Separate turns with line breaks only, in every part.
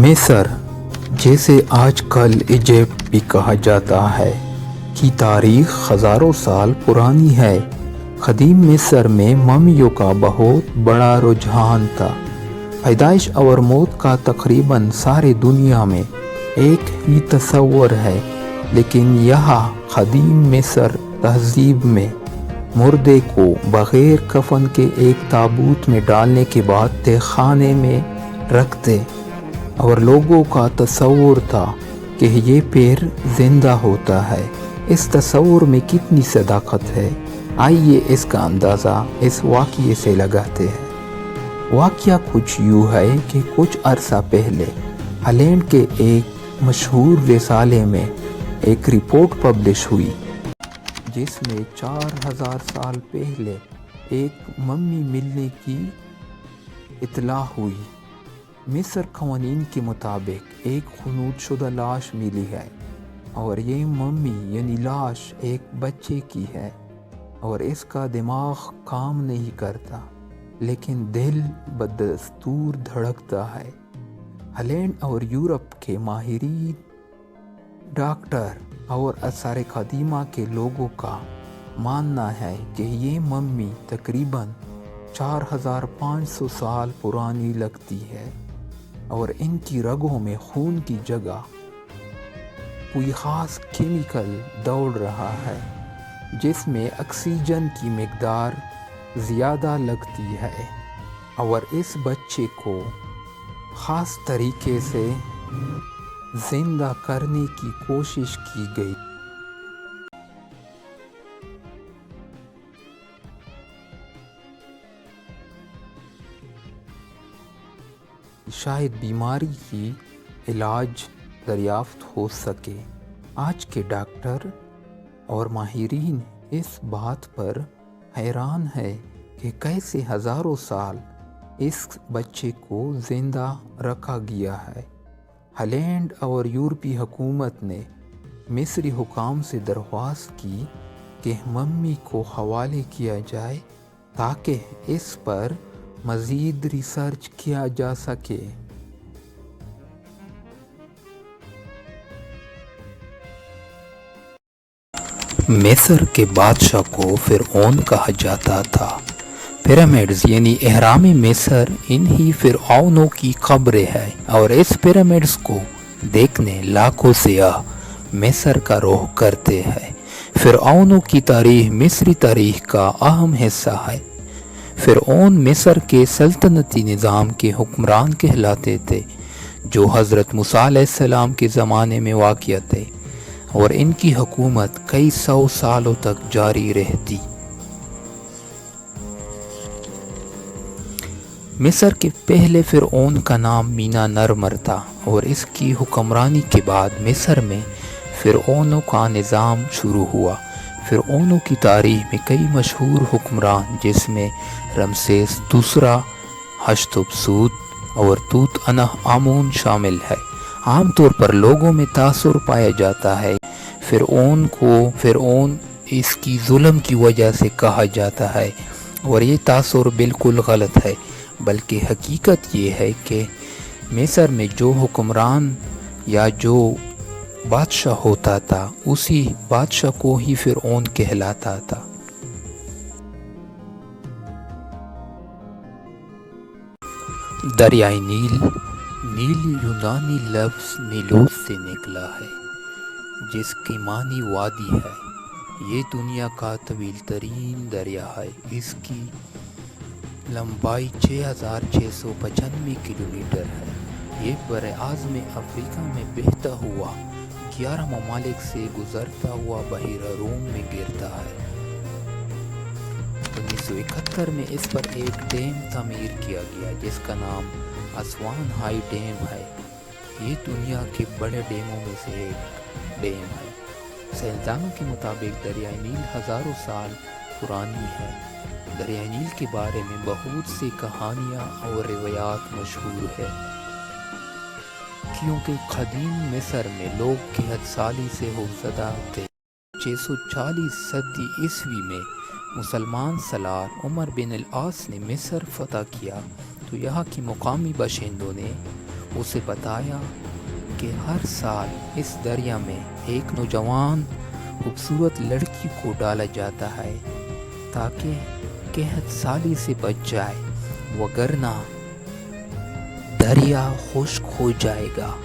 مصر، جسے آج کل ایجپٹ بھی کہا جاتا ہے، کی تاریخ ہزاروں سال پرانی ہے۔ قدیم مصر میں ممیوں کا بہت بڑا رجحان تھا۔ پیدائش اور موت کا تقریباً ساری دنیا میں ایک ہی تصور ہے، لیکن یہاں قدیم مصر تہذیب میں مردے کو بغیر کفن کے ایک تابوت میں ڈالنے کے بعد تہہ خانے میں رکھتے، اور لوگوں کا تصور تھا کہ یہ پیر زندہ ہوتا ہے۔ اس تصور میں کتنی صداقت ہے، آئیے اس کا اندازہ اس واقعے سے لگاتے ہیں۔ واقعہ کچھ یوں ہے کہ کچھ عرصہ پہلے ہالینڈ کے ایک مشہور رسالے میں ایک رپورٹ پبلش ہوئی، جس میں 4000 سال پہلے ایک ممی ملنے کی اطلاع ہوئی۔ مصر قوانین کے مطابق ایک خنود شدہ لاش ملی ہے، اور یہ ممی یعنی لاش ایک بچے کی ہے، اور اس کا دماغ کام نہیں کرتا، لیکن دل بدستور دھڑکتا ہے۔ ہالینڈ اور یورپ کے ماہرین، ڈاکٹر اور آثار قدیمہ کے لوگوں کا ماننا ہے کہ یہ ممی تقریباً 4500 سال پرانی لگتی ہے، اور ان کی رگوں میں خون کی جگہ کوئی خاص کیمیکل دوڑ رہا ہے، جس میں آکسیجن کی مقدار زیادہ لگتی ہے، اور اس بچے کو خاص طریقے سے زندہ کرنے کی کوشش کی گئی۔ شاید بیماری کی علاج دریافت ہو سکے۔ آج کے ڈاکٹر اور ماہرین اس بات پر حیران ہے کہ کیسے ہزاروں سال اس بچے کو زندہ رکھا گیا ہے۔ ہالینڈ اور یورپی حکومت نے مصری حکام سے درخواست کی کہ ممی کو حوالے کیا جائے تاکہ اس پر مزید ریسرچ کیا جا سکے۔ مصر کے بادشاہ کو فرعون کہا جاتا تھا۔ پیرامڈز یعنی اہرام مصر انہی فرعونوں کی قبریں ہے، اور اس پیرامڈز کو دیکھنے لاکھوں سیاح مصر کا رخ کرتے ہیں۔ فرعونوں کی تاریخ مصری تاریخ کا اہم حصہ ہے۔ فرعون مصر کے سلطنتی نظام کے حکمران کہلاتے تھے، جو حضرت موسیٰ علیہ السلام کے زمانے میں واقع تھے، اور ان کی حکومت کئی سو سالوں تک جاری رہتی۔ مصر کے پہلے فرعون کا نام مینا نرمر تھا، اور اس کی حکمرانی کے بعد مصر میں فرعونوں کا نظام شروع ہوا۔ فرعونوں کی تاریخ میں کئی مشہور حکمران، جس میں رمسیس دوسرا، حتشبسوت اور توت عنخ آمون شامل ہے۔ عام طور پر لوگوں میں تاثر پایا جاتا ہے فرعون کو فرعون اس کی ظلم کی وجہ سے کہا جاتا ہے، اور یہ تاثر بالکل غلط ہے، بلکہ حقیقت یہ ہے کہ مصر میں جو حکمران یا جو بادشاہ ہوتا تھا، اسی بادشاہ کو ہی فرعون کہلاتا تھا۔ دریائے نیل یونانی لفظ نیلوس سے نکلا ہے، جس کی معنی وادی ہے۔ یہ دنیا کا طویل ترین دریا ہے۔ اس کی لمبائی 6695 کلومیٹر ہے۔ یہ براعظم افریقہ میں بہتا ہوا 11 ممالک سے گزرتا ہوا بحیرہ روم میں گرتا ہے۔ 1971 میں اس پر ایک ڈیم تعمیر کیا گیا، جس کا نام اسوان ہائی ڈیم ہے۔ یہ دنیا کے بڑے ڈیموں میں سے ایک ڈیم ہے۔ سائنسدانوں کے مطابق دریائے نیل ہزاروں سال پرانی ہے۔ دریائے نیل کے بارے میں بہت سی کہانیاں اور روایات مشہور ہیں، کیونکہ قدیم مصر میں لوگ قحط سالی سے خوفزدہ تھے۔ 640 صدی عیسوی میں مسلمان سالار عمر بن العاص نے مصر فتح کیا، تو یہاں کے مقامی باشندوں نے اسے بتایا کہ ہر سال اس دریا میں ایک نوجوان خوبصورت لڑکی کو ڈالا جاتا ہے تاکہ قحط سالی سے بچ جائے، وگرنہ دریا خشک ہو جائے گا۔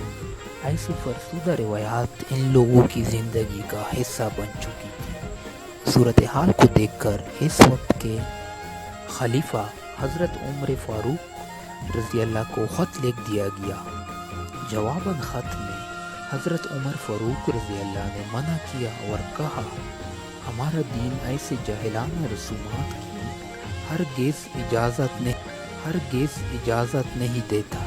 ایسی فرسودہ روایات ان لوگوں کی زندگی کا حصہ بن چکی تھی۔ صورتحال کو دیکھ کر اس وقت کے خلیفہ حضرت عمر فاروق رضی اللہ کو خط لکھ دیا گیا۔ جواباً خط میں حضرت عمر فاروق رضی اللہ نے منع کیا اور کہا، ہمارا دین ایسے جاہلانہ رسومات کی ہرگز اجازت نہیں دیتا۔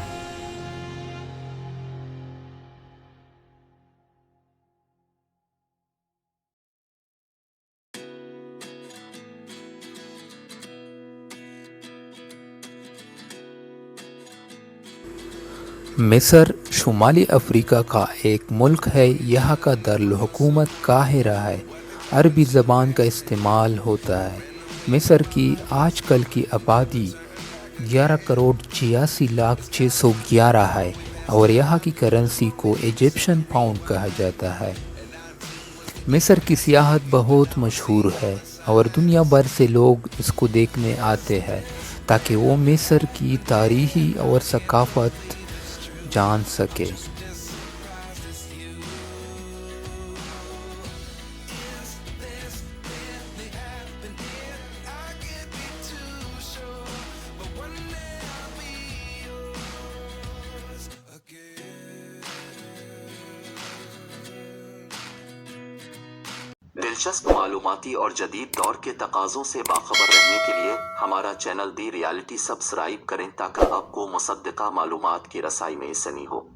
مصر شمالی افریقہ کا ایک ملک ہے۔ یہاں کا دارالحکومت قاہرہ ہے۔ عربی زبان کا استعمال ہوتا ہے۔ مصر کی آج کل کی آبادی 11,86,611 ہے اور یہاں کی کرنسی کو ایجپشن پاؤنڈ کہا جاتا ہے۔ مصر کی سیاحت بہت مشہور ہے اور دنیا بھر سے لوگ اس کو دیکھنے آتے ہیں تاکہ وہ مصر کی تاریخی اور ثقافت جان سکے۔
دلچسپ معلوماتی اور جدید دور کے تقاضوں سے باخبر رہنے کے لیے ہمارا چینل دی ریالٹی سبسکرائب کریں تاکہ آپ کو مصدقہ معلومات کی رسائی میں آسانی ہو۔